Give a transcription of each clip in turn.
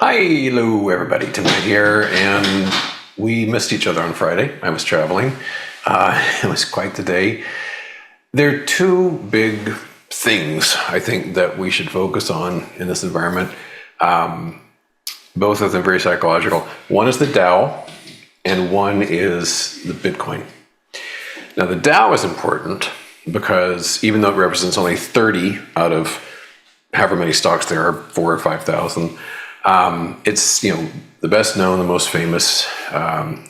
Hello, everybody. Tim Knight here, and we missed each other on Friday. I was traveling. It was quite the day. There are two big things I think that we should focus on in this environment. Both of them very psychological. One is the Dow, and one is the Bitcoin. Now, the Dow is important because even though it represents only 30 out of however many stocks there are, 4,000 or 5,000, it's the best known, the most famous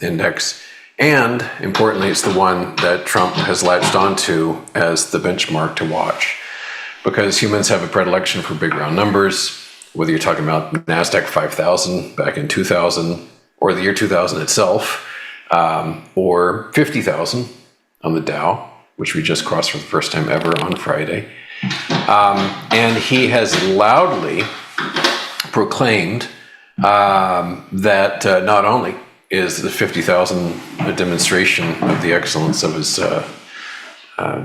index, and importantly, it's the one that Trump has latched onto as the benchmark to watch, because humans have a predilection for big round numbers. Whether you're talking about NASDAQ 5,000 back in 2000, or the year 2000 itself, or 50,000 on the Dow, which we just crossed for the first time ever on Friday, and he has loudly proclaimed that not only is the 50,000 a demonstration of the excellence of his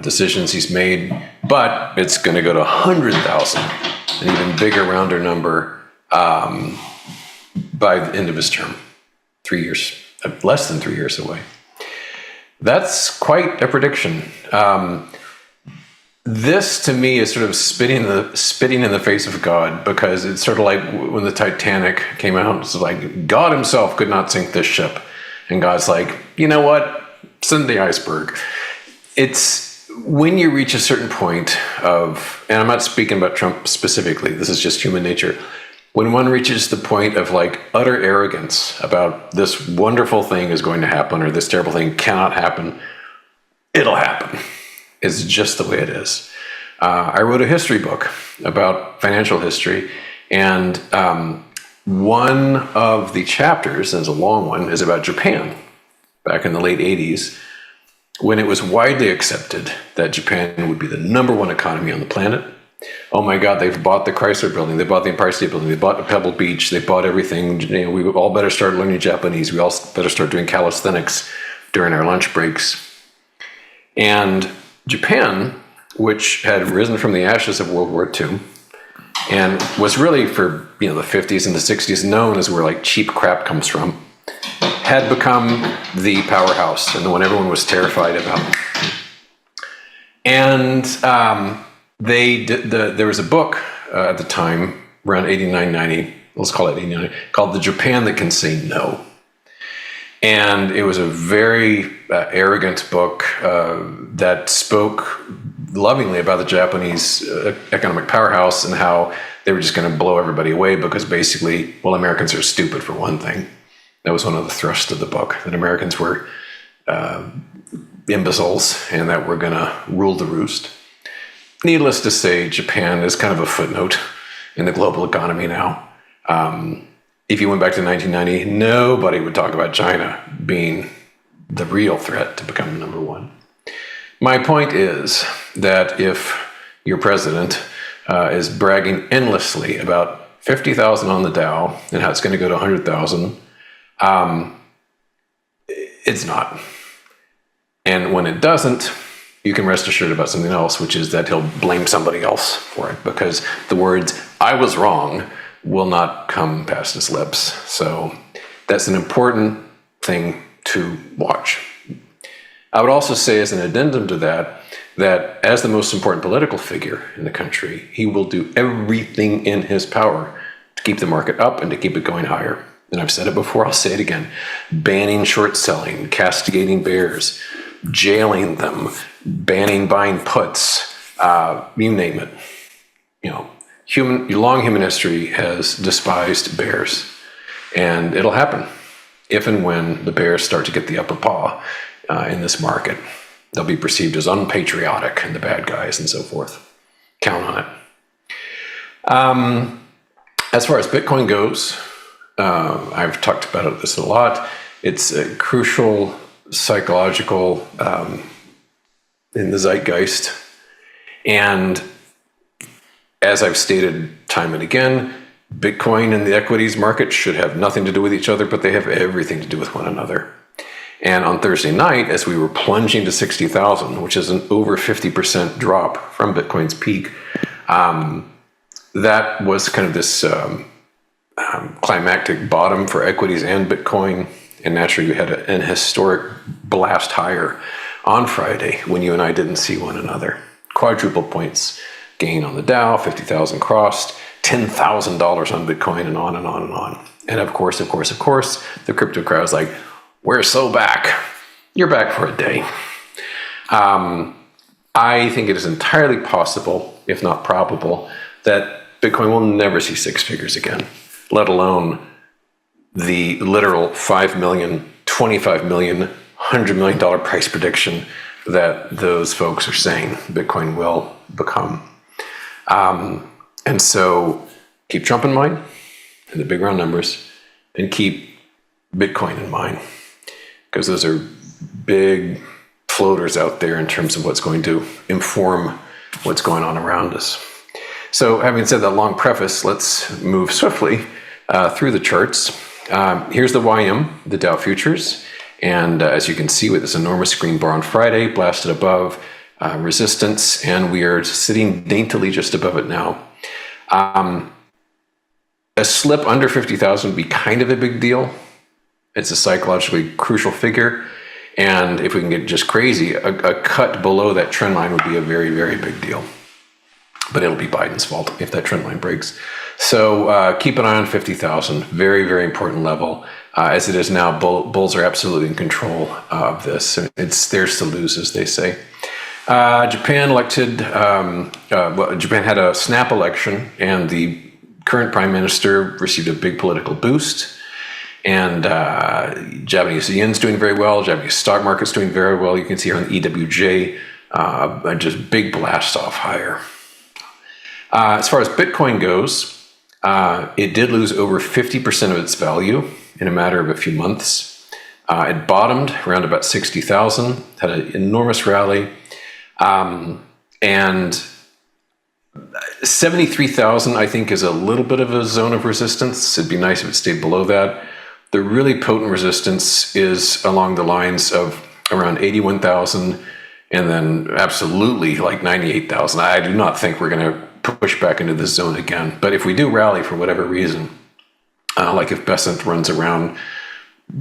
decisions he's made, but it's going to go to 100,000, an even bigger, rounder number by the end of his term, 3 years, less than 3 years away. That's quite a prediction. This, to me, is sort of spitting in the face of God, because it's sort of like when the Titanic came out. It's like God himself could not sink this ship. And God's like, you know what? Send the iceberg. It's when you reach a certain point of, and I'm not speaking about Trump specifically, this is just human nature. When one reaches the point of like utter arrogance about this wonderful thing is going to happen or this terrible thing cannot happen, it'll happen. It's just the way it is. I wrote a history book about financial history, and one of the chapters, and it's a long one, is about Japan back in the late 80s, when it was widely accepted that Japan would be the number one economy on the planet. Oh my God, they've bought the Chrysler Building, they bought the Empire State Building, they bought Pebble Beach, they bought everything. We all better start learning Japanese. We all better start doing calisthenics during our lunch breaks. And Japan, which had risen from the ashes of World War II and was really for the 50s and the 60s known as where like cheap crap comes from, had become the powerhouse and the one everyone was terrified about. And there was a book at the time, around 89, 90, let's call it 89, called The Japan That Can Say No. And it was a very arrogant book that spoke lovingly about the Japanese economic powerhouse and how they were just going to blow everybody away because basically, well, Americans are stupid for one thing. That was one of the thrusts of the book, that Americans were imbeciles and that we're going to rule the roost. Needless to say, Japan is kind of a footnote in the global economy now. If you went back to 1990, nobody would talk about China being the real threat to become number one. My point is that if your president is bragging endlessly about 50,000 on the Dow and how it's going to go to 100,000, it's not. And when it doesn't, you can rest assured about something else, which is that he'll blame somebody else for it, because the words, "I was wrong," will not come past his lips. So that's an important thing to watch. I would also say, as an addendum to that, that as the most important political figure in the country, he will do everything in his power to keep the market up and to keep it going higher. And I've said it before, I'll say it again. Banning short selling, castigating bears, jailing them, banning buying puts, you name it. Long human history has despised bears, and it'll happen if and when the bears start to get the upper paw in this market. They'll be perceived as unpatriotic and the bad guys and so forth. Count on it. As far as Bitcoin goes, I've talked about this a lot. It's a crucial psychological in the zeitgeist, and as I've stated time and again, Bitcoin and the equities market should have nothing to do with each other, but they have everything to do with one another. And on Thursday night, as we were plunging to 60,000, which is an over 50% drop from Bitcoin's peak, that was kind of this climactic bottom for equities and Bitcoin. And naturally, you had an historic blast higher on Friday when you and I didn't see one another. Quadruple points gain on the Dow, 50,000 crossed, $10,000 on Bitcoin, and on and on and on. And of course, the crypto crowd is like, we're so back. You're back for a day. I think it is entirely possible, if not probable, that Bitcoin will never see six figures again, let alone the literal 5 million, 25 million, $100 million price prediction that those folks are saying Bitcoin will become. And so keep Trump in mind and the big round numbers, and keep Bitcoin in mind, because those are big floaters out there in terms of what's going to inform what's going on around us. So having said that long preface, let's move swiftly through the charts. Here's the YM, the Dow futures. And as you can see with this enormous green bar on Friday, blasted above resistance, and we are sitting daintily just above it now. A slip under 50,000 would be kind of a big deal. It's a psychologically crucial figure. And if we can get just crazy, a cut below that trend line would be a very, very big deal. But it'll be Biden's fault if that trend line breaks. So keep an eye on 50,000. Very, very important level. As it is now, bulls are absolutely in control of this. It's theirs to lose, as they say. Japan Japan had a snap election, and the current prime minister received a big political boost. And Japanese yen's doing very well. Japanese stock market's doing very well. You can see here on the EWJ, just big blast off higher. As far as Bitcoin goes, it did lose over 50% of its value in a matter of a few months. It bottomed around about 60,000, had an enormous rally, and 73,000, I think, is a little bit of a zone of resistance. It'd be nice if it stayed below that. The really potent resistance is along the lines of around 81,000, and then absolutely like 98,000. I do not think we're going to push back into this zone again. But if we do rally for whatever reason, like if Besant runs around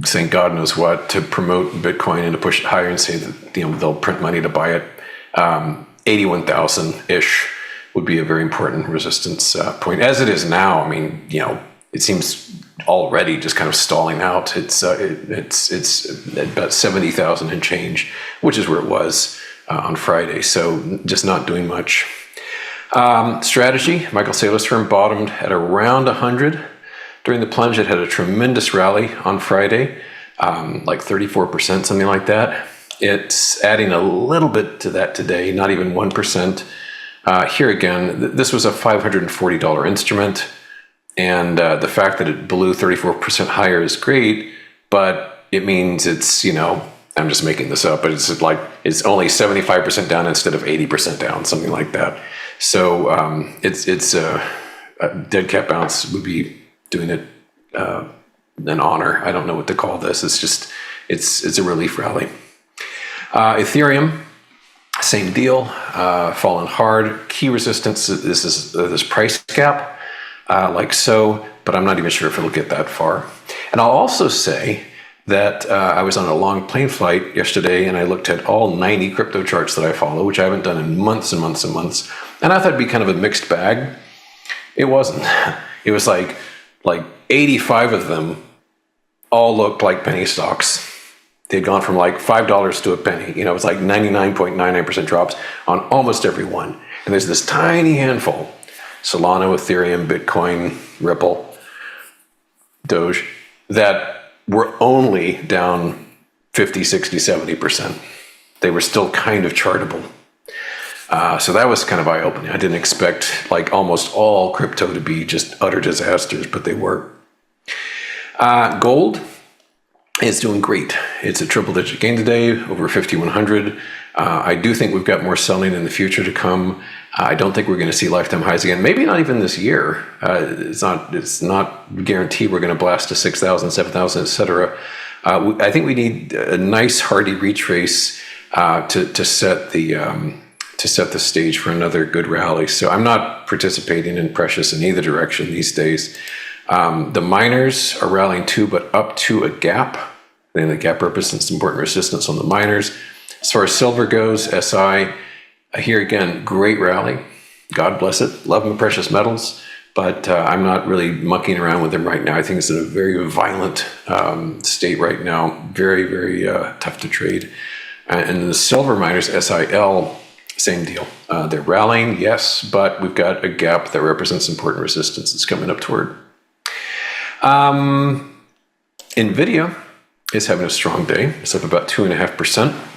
saying God knows what to promote Bitcoin and to push it higher and say that they'll print money to buy it, 81,000-ish would be a very important resistance point. As it is now, I mean, it seems already just kind of stalling out. It's about 70,000 and change, which is where it was on Friday. So just not doing much. Strategy, Michael Saylor's firm bottomed at around 100. During the plunge, it had a tremendous rally on Friday, like 34%, something like that. It's adding a little bit to that today, not even 1%. Here again, this was a $540 instrument. And the fact that it blew 34% higher is great, but it means it's, I'm just making this up, but it's like it's only 75% down instead of 80% down, something like that. So it's a dead cat bounce would be doing it an honor. I don't know what to call this. It's just it's a relief rally. Ethereum, same deal, fallen hard. Key resistance is this price gap. Like so, but I'm not even sure if it'll get that far. And I'll also say that I was on a long plane flight yesterday, and I looked at all 90 crypto charts that I follow, which I haven't done in months and months and months. And I thought it'd be kind of a mixed bag. It wasn't. It was like 85 of them all looked like penny stocks. They'd gone from like $5 to a penny. It's like 99.99% drops on almost every one. And there's this tiny handful, Solana, Ethereum, Bitcoin, Ripple, Doge, that were only down 50, 60, 70%. They were still kind of chartable. So that was kind of eye-opening. I didn't expect like almost all crypto to be just utter disasters, but they were. Gold is doing great. It's a triple-digit gain today, over 5,100. I do think we've got more selling in the future to come. I don't think we're going to see lifetime highs again. Maybe not even this year. It's not guaranteed we're going to blast to 6,000, 7,000, etc. I think we need a nice hardy retrace to set the stage for another good rally. So I'm not participating in precious in either direction these days. The miners are rallying too, but up to a gap. I think the gap represents important resistance on the miners. As far as silver goes, SI, here again, great rally. God bless it. Love my precious metals, but I'm not really mucking around with them right now. I think it's in a very violent state right now. Very, very tough to trade. And the silver miners, SIL, same deal. They're rallying, yes, but we've got a gap that represents important resistance that's coming up toward. NVIDIA is having a strong day. It's up about 2.5%.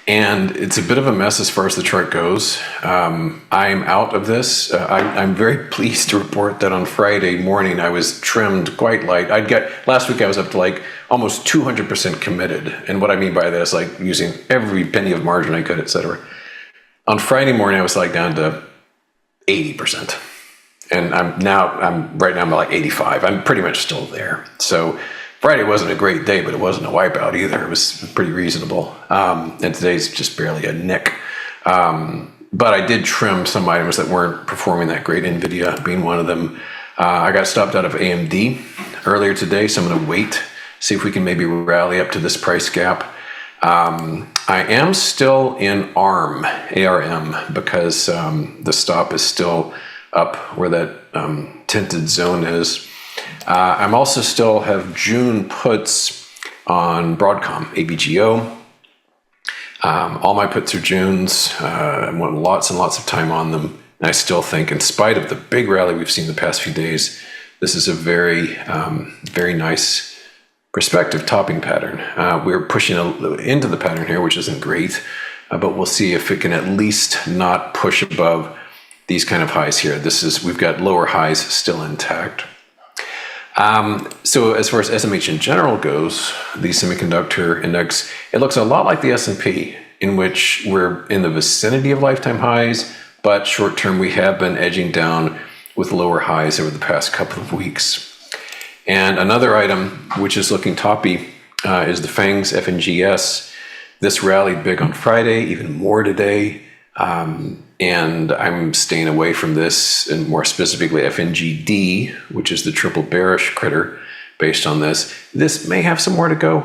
And it's a bit of a mess as far as the chart goes. I'm out of this. I'm very pleased to report that on Friday morning, I was trimmed quite light. Last week I was up to like almost 200% committed. And what I mean by that is like using every penny of margin I could, et cetera. On Friday morning, I was like down to 80%. And right now I'm like 85. I'm pretty much still there. So Friday wasn't a great day, but it wasn't a wipeout either. It was pretty reasonable. And today's just barely a nick. But I did trim some items that weren't performing that great, NVIDIA being one of them. I got stopped out of AMD earlier today, so I'm going to wait, see if we can maybe rally up to this price gap. I am still in ARM, because the stop is still up where that tinted zone is. I'm also still have June puts on Broadcom, ABGO. All my puts are Junes. I want lots and lots of time on them. And I still think, in spite of the big rally we've seen the past few days, this is a very, very nice prospective topping pattern. We're pushing into the pattern here, which isn't great, but we'll see if it can at least not push above these kind of highs here. We've got lower highs still intact. So as far as SMH in general goes, the semiconductor index, it looks a lot like the S&P, in which we're in the vicinity of lifetime highs, but short term we have been edging down with lower highs over the past couple of weeks. And another item which is looking toppy is the FANGs, FNGS. This rallied big on Friday, even more today. And I'm staying away from this, and more specifically FNGD, which is the triple bearish critter based on this. This may have some more to go,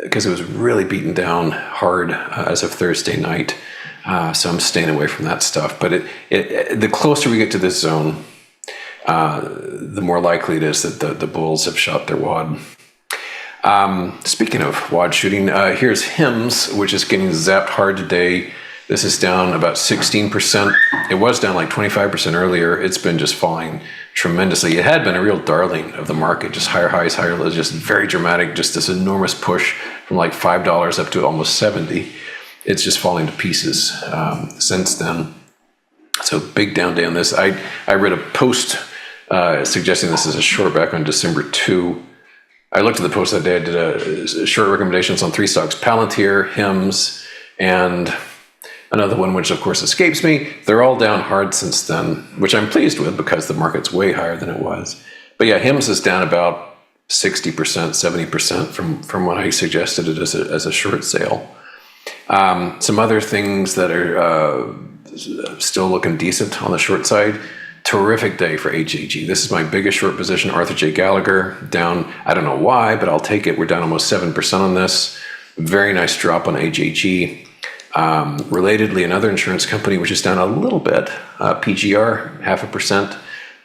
because it was really beaten down hard as of Thursday night. So I'm staying away from that stuff. But the closer we get to this zone, the more likely it is that the bulls have shot their wad. Speaking of wad shooting, here's HIMS, which is getting zapped hard today. This is down about 16%. It was down like 25% earlier. It's been just falling tremendously. It had been a real darling of the market, just higher highs, higher lows, just very dramatic, just this enormous push from like $5 up to almost 70. It's just falling to pieces since then. So big down day on this. I read a post suggesting this is a short back on December 2. I looked at the post that day. I did a short recommendations on 3 stocks: Palantir, HIMS, and another one which of course escapes me. They're all down hard since then, which I'm pleased with because the market's way higher than it was. But yeah, HIMS is down about 60%, 70% from when I suggested it as a short sale. Some other things that are still looking decent on the short side. Terrific day for HAG. This is my biggest short position. Arthur J. Gallagher down, I don't know why, but I'll take it. We're down almost 7% on this. Very nice drop on HAG. Relatedly, another insurance company which is down a little bit, PGR, 0.5%.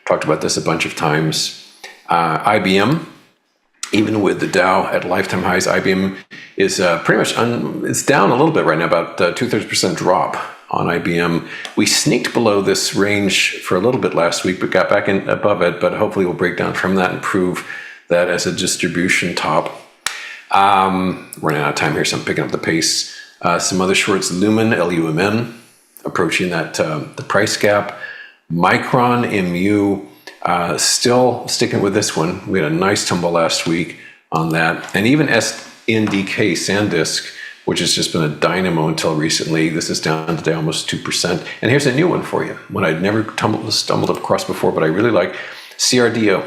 Talked about this a bunch of times. IBM, even with the Dow at lifetime highs, IBM is pretty much it's down a little bit right now, about 2/3% drop on IBM. We sneaked below this range for a little bit last week, but got back in above it. But hopefully we'll break down from that and prove that as a distribution top. Running out of time here, so I'm picking up the pace. Some other shorts: Lumen, LUMN, approaching that the price gap. Micron, MU, still sticking with this one. We had a nice tumble last week on that, and even SNDK, SanDisk, which has just been a dynamo until recently. This is down today almost 2%. And here's a new one for you, one I'd never stumbled across before, but I really like: CRDO.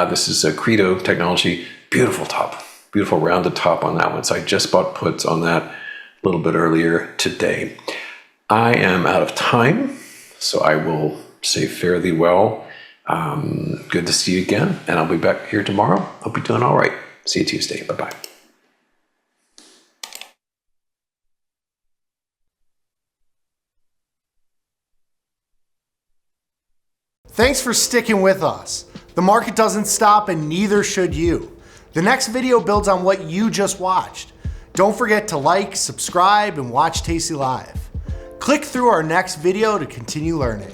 This is a Credo technology. Beautiful top, beautiful rounded top on that one. So I just bought puts on that a little bit earlier today. I am out of time, so I will safe fairly well. Good to see you again, and I'll be back here tomorrow. Hope you're doing all right. See you Tuesday. Bye-bye. Thanks for sticking with us. The market doesn't stop, and neither should you. The next video builds on what you just watched. Don't forget to like, subscribe, and watch Tasty Live. Click through our next video to continue learning.